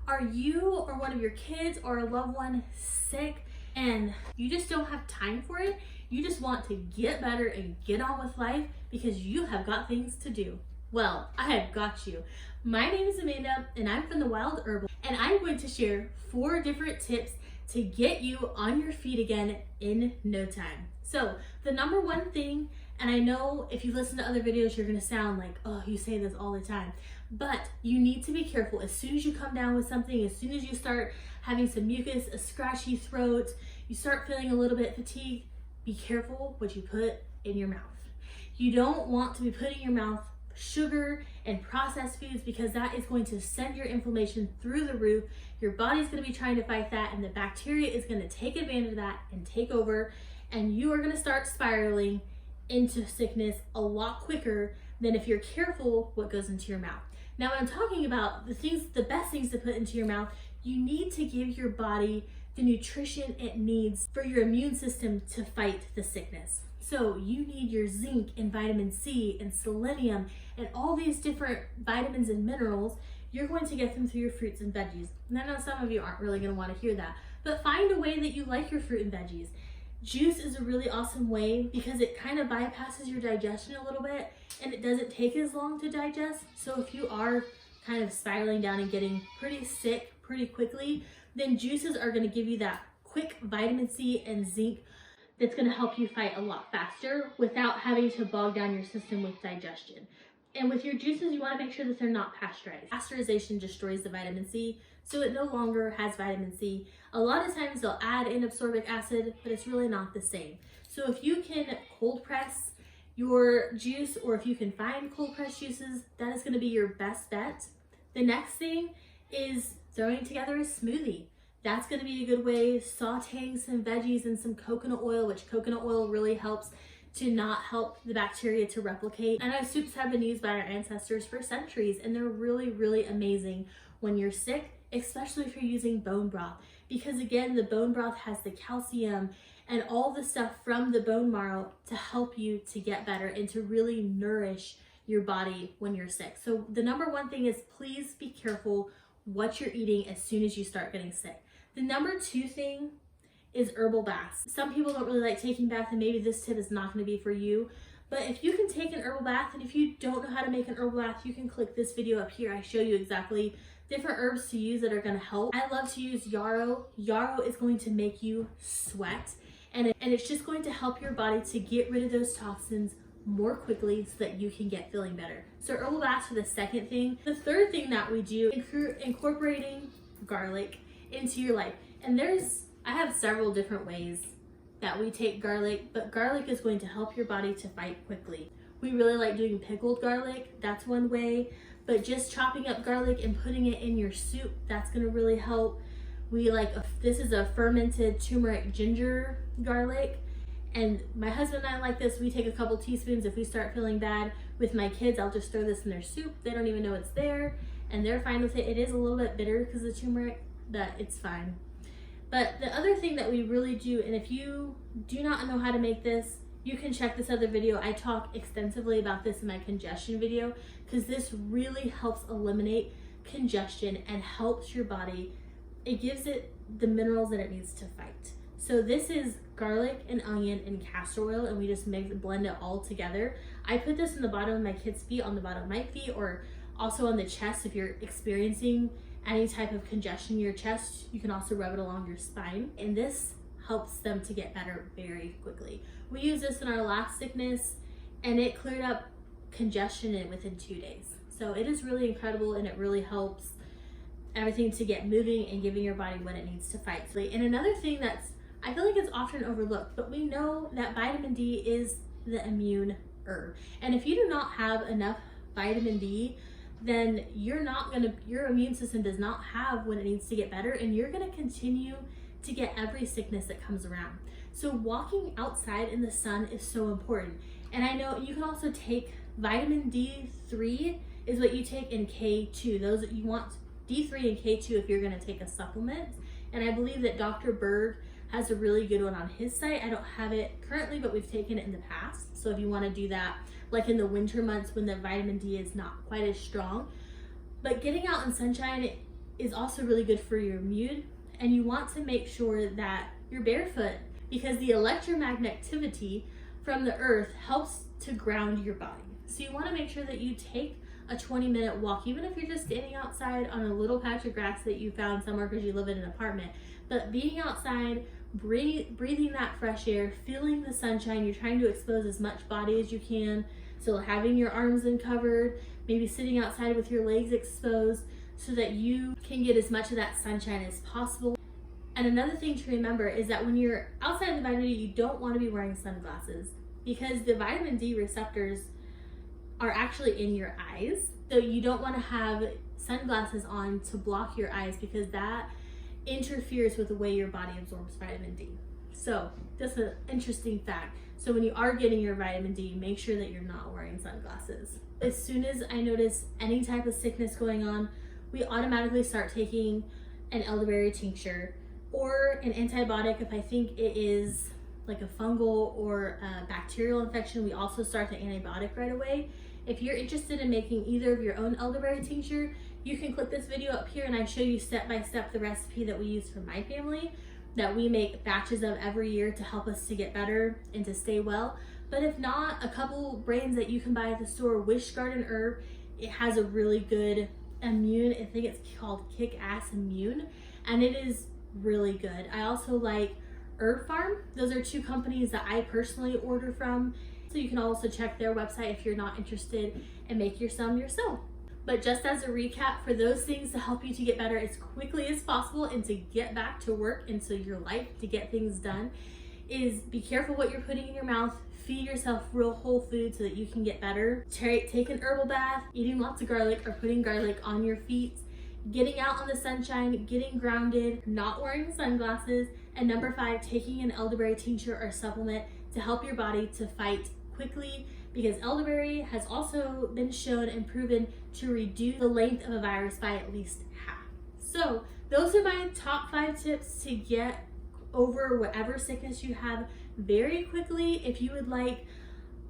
Are you or one of your kids or a loved one sick and you just don't have time for it? You just want to get better and get on with life because you have got things to do. Well, I have got you. My name is Amanda and I'm from the Wild Herbal, and I'm going to share 4 different tips to get you on your feet again in no time. So the number one thing, and I know if you listen to other videos, you're gonna sound like, oh, you say this all the time, but you need to be careful. As soon as you come down with something, as soon as you start having some mucus, a scratchy throat, you start feeling a little bit fatigued, be careful what you put in your mouth. You don't want to be putting in your mouth sugar and processed foods because that is going to send your inflammation through the roof. Your body's going to be trying to fight that, and the bacteria is going to take advantage of that and take over, and you are going to start spiraling into sickness a lot quicker than if you're careful what goes into your mouth. Now, when I'm talking about the best things to put into your mouth, you need to give your body the nutrition it needs for your immune system to fight the sickness. So you need your zinc and vitamin C and selenium and all these different vitamins and minerals. You're going to get them through your fruits and veggies. And I know some of you aren't really going to want to hear that, but find a way that you like your fruit and veggies. Juice is a really awesome way because it kind of bypasses your digestion a little bit and it doesn't take as long to digest. So if you are kind of spiraling down and getting pretty sick pretty quickly, then juices are going to give you that quick vitamin C and zinc that's going to help you fight a lot faster without having to bog down your system with digestion. And with your juices, you want to make sure that they're not pasteurized. Pasteurization destroys the vitamin C, so it no longer has vitamin C. A lot of times they'll add in ascorbic acid, but it's really not the same. So if you can cold press your juice, or if you can find cold press juices, that is going to be your best bet. The next thing is throwing together a smoothie. That's going to be a good way. Sauteing some veggies and some coconut oil, which coconut oil really helps to not help the bacteria to replicate. I know soups have been used by our ancestors for centuries, and they're really, really amazing when you're sick, especially if you're using bone broth. Because again, the bone broth has the calcium and all the stuff from the bone marrow to help you to get better and to really nourish your body when you're sick. So the number one thing is please be careful what you're eating as soon as you start getting sick. The number 2 thing is herbal baths. Some people don't really like taking baths, and maybe this tip is not going to be for you, but if you can take an herbal bath, and if you don't know how to make an herbal bath, you can click this video up here. I show you exactly different herbs to use that are going to help. I love to use yarrow. Yarrow is going to make you sweat, and it's just going to help your body to get rid of those toxins more quickly so that you can get feeling better. So herbal baths are the second thing. The third thing that we do, incorporating garlic into your life. And I have several different ways that we take garlic, but garlic is going to help your body to fight quickly. We really like doing pickled garlic. That's one way, but just chopping up garlic and putting it in your soup, that's going to really help. This is a fermented turmeric ginger garlic, and my husband and I like this. We take a couple teaspoons if we start feeling bad. With my kids, I'll just throw this in their soup. They don't even know it's there, and they're fine with it. It is a little bit bitter because of the turmeric, but it's fine. But the other thing that we really do, and if you do not know how to make this, you can check this other video. I talk extensively about this in my congestion video because this really helps eliminate congestion and helps your body. It gives it the minerals that it needs to fight. So this is garlic and onion and castor oil, and we just blend it all together. I put this in the bottom of my kids' feet, on the bottom of my feet, or also on the chest if you're experiencing any type of congestion in your chest. You can also rub it along your spine, and this helps them to get better very quickly. We used this in our last sickness, and it cleared up congestion within 2 days. So it is really incredible, and it really helps everything to get moving and giving your body what it needs to fight. And another thing I feel like it's often overlooked, but we know that vitamin D is the immune herb. And if you do not have enough vitamin D, then your immune system does not have what it needs to get better, and you're going to continue to get every sickness that comes around. So walking outside in the sun is so important. And I know you can also take vitamin D3 is what you take in K2. Those that you want D3 and K2 if you're going to take a supplement. And I believe that Dr. Berg has a really good one on his site. I don't have it currently, but we've taken it in the past. So if you want to do that, like in the winter months when the vitamin D is not quite as strong. But getting out in sunshine is also really good for your mood, and you want to make sure that you're barefoot because the electromagnetivity from the earth helps to ground your body. So you want to make sure that you take a 20-minute walk, even if you're just standing outside on a little patch of grass that you found somewhere because you live in an apartment. But being outside, breathing that fresh air, feeling the sunshine, you're trying to expose as much body as you can. So having your arms uncovered, maybe sitting outside with your legs exposed so that you can get as much of that sunshine as possible. And another thing to remember is that when you're outside of the vitamin D, you don't want to be wearing sunglasses because the vitamin D receptors are actually in your eyes. So you don't want to have sunglasses on to block your eyes because that interferes with the way your body absorbs vitamin D. So just an interesting fact. So when you are getting your vitamin D, make sure that you're not wearing sunglasses. As soon as I notice any type of sickness going on, we automatically start taking an elderberry tincture or an antibiotic. If I think it is like a fungal or a bacterial infection, we also start the antibiotic right away. If you're interested in making either of your own elderberry tincture, you can click this video up here and I show you step by step the recipe that we use for my family, that we make batches of every year to help us to get better and to stay well. But if not, a couple brands that you can buy at the store, Wish Garden Herb, it has a really good immune, I think it's called Kick Ass Immune, and it is really good. I also like Herb Farm. Those are two companies that I personally order from. So you can also check their website if you're not interested and make some yourself. But just as a recap, for those things to help you to get better as quickly as possible and to get back to work and to your life, to get things done, is be careful what you're putting in your mouth, feed yourself real whole food so that you can get better. Take an herbal bath, eating lots of garlic or putting garlic on your feet, getting out on the sunshine, getting grounded, not wearing sunglasses, and number 5, taking an elderberry tincture or supplement to help your body to fight quickly, because elderberry has also been shown and proven to reduce the length of a virus by at least half. So those are my top 5 tips to get over whatever sickness you have very quickly. If you would like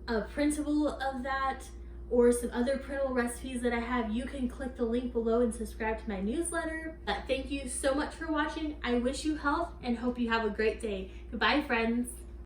a printable of that or some other printable recipes that I have, you can click the link below and subscribe to my newsletter. Thank you so much for watching. I wish you health and hope you have a great day. Goodbye, friends.